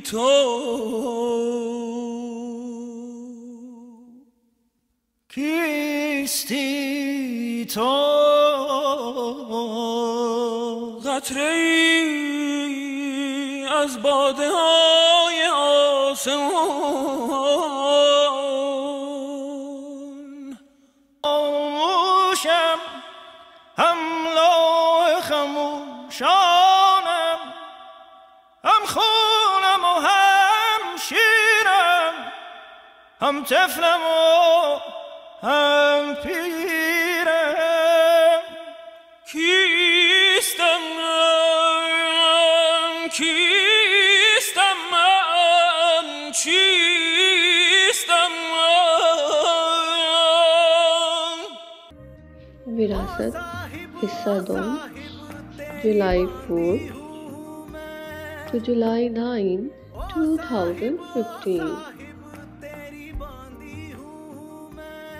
تو کیستی تو قطره‌ای از باده های آسمان خاموشم هم لوح خموشانم هم خونم و هم شیرم هم طفلم و هم پیرم کیستم من کیستم من چیستم من وراثت حصہ 2 جولائی 4 to July 9, 2015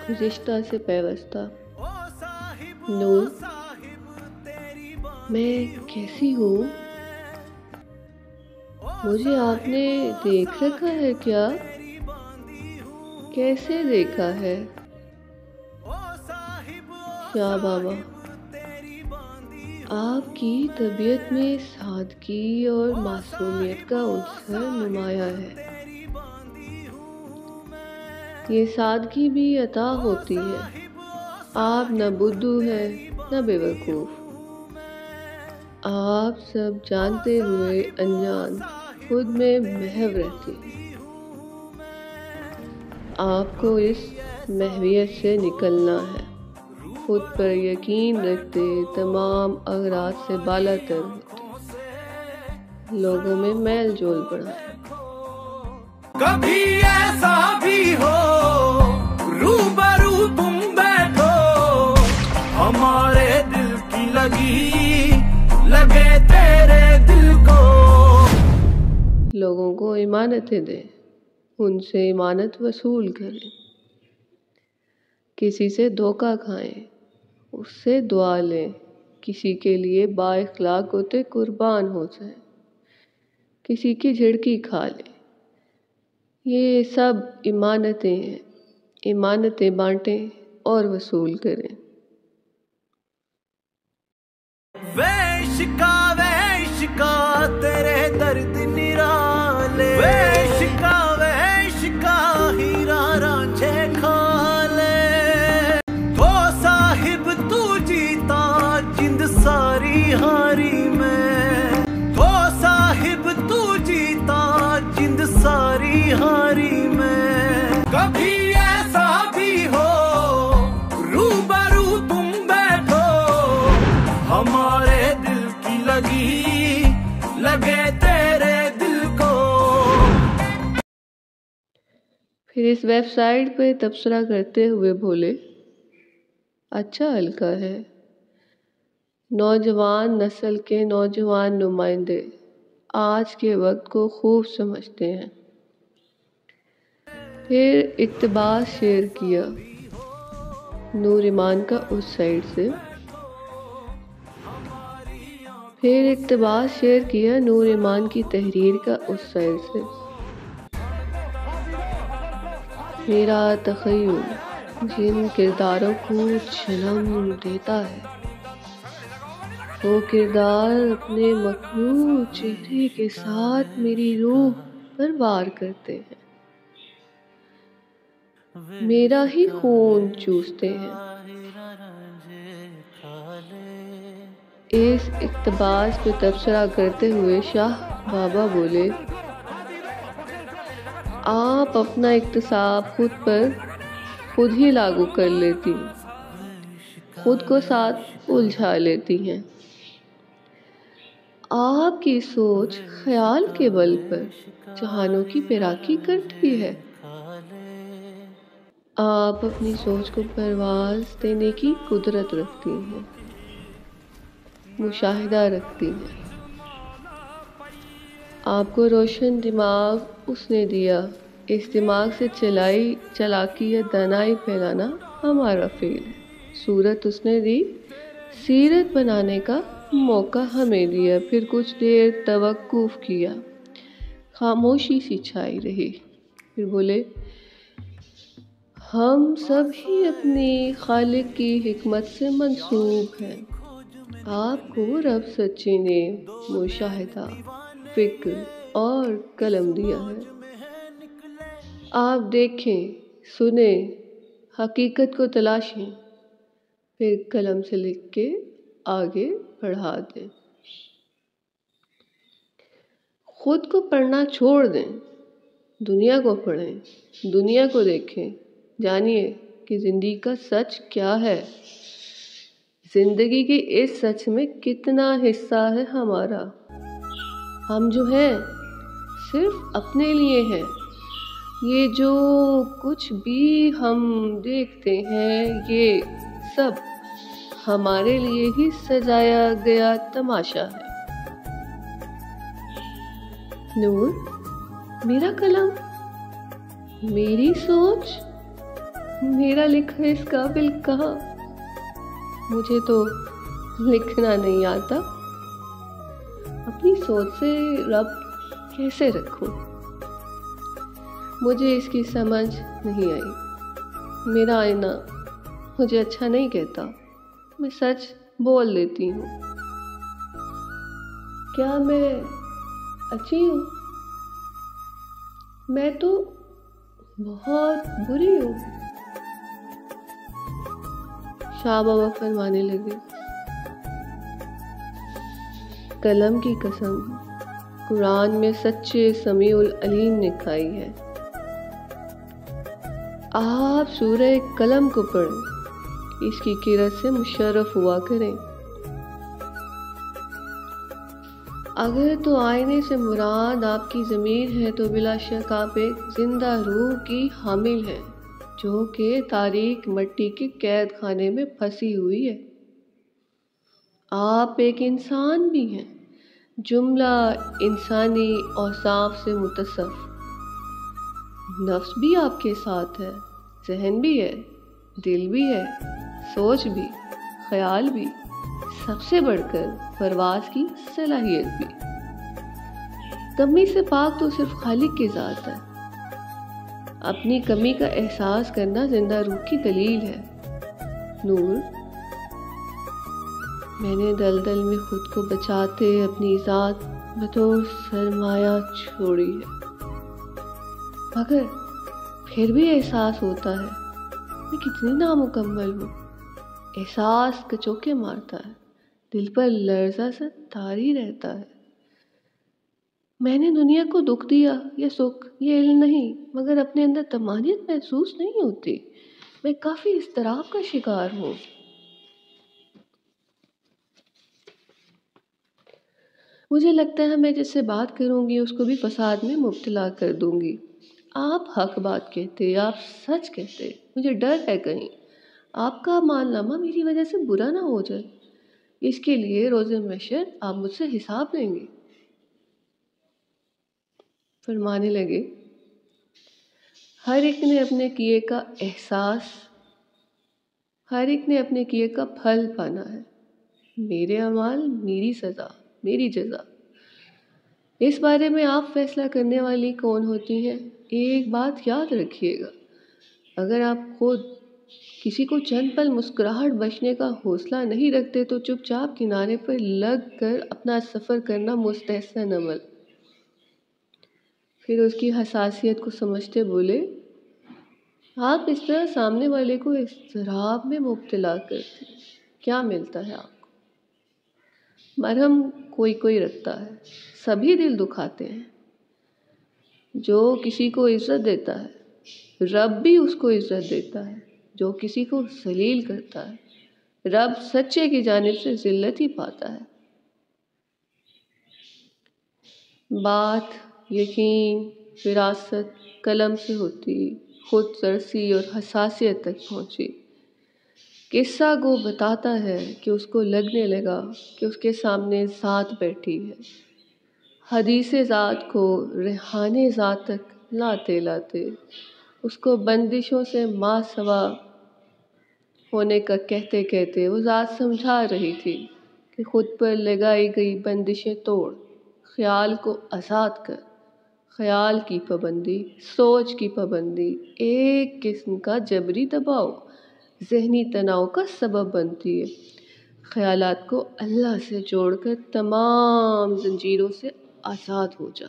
گزشتہ سے پیوستہ نور میں کیسی ہوں؟ مجھے آپ نے دیکھ رکھا ہے کیا؟ کیسے دیکھا ہے؟ شاہ بابا آپ کی طبیعت میں سادگی اور معصومیت کا عنصر نمایاں ہے۔ یہ سادگی بھی عطا ہوتی ہے۔ آپ نہ بدھو ہے نہ بے وقوف، آپ سب جانتے ہوئے انجان خود میں محو رہتی ہیں۔ آپ کو اس محویت سے نکلنا ہے، خود پر یقین رکھتے تمام اغراض سے بالا تر ہوتے، لوگوں میں میل جول بڑھائیں۔ کبھی ایسا بھی ہو روبرو تم بیٹھو ہمارے دل کی لگے تیرے دل کو۔ لوگوں کو امانتیں دیں، ان سے امانت وصول کریں، کسی سے دھوکہ کھائیں، اس سے دعا لیں، کسی کے لیے با اخلاق ہوتے قربان ہو جائیں، کسی کی جھڑکی کھا لیں۔ یہ سب امانتیں ہیں، امانتیں بانٹیں اور وصول کریں۔ ویشکا تیرے درد نرالے، ویشکا ہیرا رانجھے کھا لے، تو صاحب تو جیتا جند ساری ہاری میں، تو صاحب تو جیتا جند ساری ہاری میں۔ کبھی ایسا بھی ہو روبرو تم بیٹھو ہمارے دل کی لگے تیرے دل کو۔ پھر اس ویب سائٹ پہ تبصرہ کرتے ہوئے بولے، اچھا ہلکا ہے، نوجوان نسل کے نوجوان نمائندے آج کے وقت کو خوب سمجھتے ہیں۔ پھر اقتباس شیئر کیا نور ایمان کا اس سائٹ سے، پھر اقتباس شیئر کیا نور ایمان کی تحریر کا اس سائٹ سے۔ میرا تخیل جن کرداروں کو جنم دیتا ہے، وہ کردار اپنے مکروہ چہرے کے ساتھ میری روح پر وار کرتے ہیں، میرا ہی خون چوستے ہیں۔ اس اقتباس پہ تبصرہ کرتے ہوئے شاہ بابا بولے، آپ اپنا اقتصاب خود پر خود ہی لاگو کر لیتی، خود کو ساتھ الجھا لیتی ہیں۔ آپ کی سوچ خیال کے بل پر جہانوں کی پیراکی کرتی ہے۔ آپ اپنی سوچ کو پرواز دینے کی قدرت رکھتی ہیں، مشاہدہ رکھتی ہیں۔ آپ کو روشن دماغ اس نے دیا، اس دماغ سے چلاکی یا دانائی پھیلانا ہمارا فعل ہے۔ صورت اس نے دی، سیرت بنانے کا موقع ہمیں دیا، پھر کچھ دیر توقف کیا، خاموشی سی چھائی رہی. پھر بولے، ہم سب ہی اپنی خالق کی حکمت سے منسوب ہیں. آپ کو رب سچی نے مشاہدہ، فکر اور قلم دیا ہے. آپ دیکھیں، سنیں، حقیقت کو تلاشیں، پھر قلم سے لکھ کے آگے بڑھا دیں. خود کو پڑھنا چھوڑ دیں، دنیا کو پڑھیں، دنیا کو دیکھیں. جانیے کہ زندگی کا سچ کیا ہے. زندگی کے اس سچ میں کتنا حصہ ہے ہمارا. ہم جو ہیں صرف اپنے لیے ہیں. یہ جو کچھ بھی ہم دیکھتے ہیں یہ سب ہمارے لیے ہی سجایا گیا تماشا ہے. نور، میرا قلم، میری سوچ، میرا لکھا اس قابل کہاں. مجھے تو لکھنا نہیں آتا. اپنی سوچ سے ربط کیسے رکھوں؟ مجھے اس کی سمجھ نہیں آئی. میرا آئینہ مجھے اچھا نہیں کہتا. میں سچ بول دیتی ہوں. کیا میں اچھی ہوں؟ میں تو بہت بری ہوں. شاہ بابا فرمانے لگے، قلم کی قسم قرآن میں سچے سمیع العلیم نے کھائی ہے. آپ سورہ قلم کو پڑھیں، اس کی قرأت سے مشرف ہوا کریں. اگر تو آئینے سے مراد آپ کی ضمیر ہے تو بلا شک آپ ایک زندہ روح کی حامل ہیں جو کہ تاریک مٹی کے قید خانے میں پھنسی ہوئی ہے. آپ ایک انسان بھی ہیں، جملہ انسانی اوصاف سے متصف. نفس بھی آپ کے ساتھ ہے، ذہن بھی ہے، دل بھی ہے، سوچ بھی، خیال بھی، سب سے بڑھ کر پرواز کی صلاحیت بھی. کمی سے پاک تو صرف خالق کی ذات ہے. اپنی کمی کا احساس کرنا زندہ روح کی دلیل ہے. نور، میں نے دلدل میں خود کو بچاتے اپنی ذات بطور سرمایہ چھوڑی ہے، مگر پھر بھی احساس ہوتا ہے میں کتنی نامکمل ہوں. احساس کچوکے مارتا ہے، دل پر لرزہ سا طاری رہتا ہے. میں نے دنیا کو دکھ دیا یا سکھ، یہ علم نہیں، مگر اپنے اندر طمانینت محسوس نہیں ہوتی. میں کافی اضطراب کا شکار ہوں. مجھے لگتا ہے میں جس سے بات کروں گی اس کو بھی فساد میں مبتلا کر دوں گی. آپ حق بات کہتے، آپ سچ کہتے. مجھے ڈر ہے کہیں آپ کا مال نامہ میری وجہ سے برا نہ ہو جائے. اس کے لیے روز محشر آپ مجھ سے حساب لیں گے. فرمانے لگے، ہر ایک نے اپنے کیے کا احساس، ہر ایک نے اپنے کیے کا پھل پانا ہے. میرے اعمال، میری سزا، میری جزا. اس بارے میں آپ فیصلہ کرنے والی کون ہوتی ہیں؟ ایک بات یاد رکھیے گا، اگر آپ خود کسی کو چند پل مسکراہٹ بخشنے کا حوصلہ نہیں رکھتے تو چپ چاپ کنارے پر لگ کر اپنا سفر کرنا مستحسن عمل. پھر اس کی حساسیت کو سمجھتے بولے، آپ اس طرح سامنے والے کو اضطراب میں مبتلا کرتے، کیا ملتا ہے آپ کو؟ مرہم کوئی کوئی رکھتا ہے، سبھی دل دکھاتے ہیں. جو کسی کو عزت دیتا ہے رب بھی اس کو عزت دیتا ہے. جو کسی کو ذلیل کرتا ہے رب سچے کی جانب سے ذلت ہی پاتا ہے. بات یقین، فراست، قلم سے ہوتی، خود ترسی اور حساسیت تک پہنچی. قصہ گو بتاتا ہے کہ اس کو لگنے لگا کہ اس کے سامنے ذات بیٹھی ہے. حدیث ذات کو ریحان ذات تک لاتے لاتے اس کو بندشوں سے ماسوا ہونے کا کہتے کہتے وہ ذات سمجھا رہی تھی کہ خود پر لگائی گئی بندشیں توڑ، خیال کو آزاد کر، خیال کی پابندی، سوچ کی پابندی ایک قسم کا جبری دباؤ ذہنی تناؤ کا سبب بنتی ہے۔ خیالات کو اللہ سے جوڑ کر تمام زنجیروں سے آزاد ہو جا۔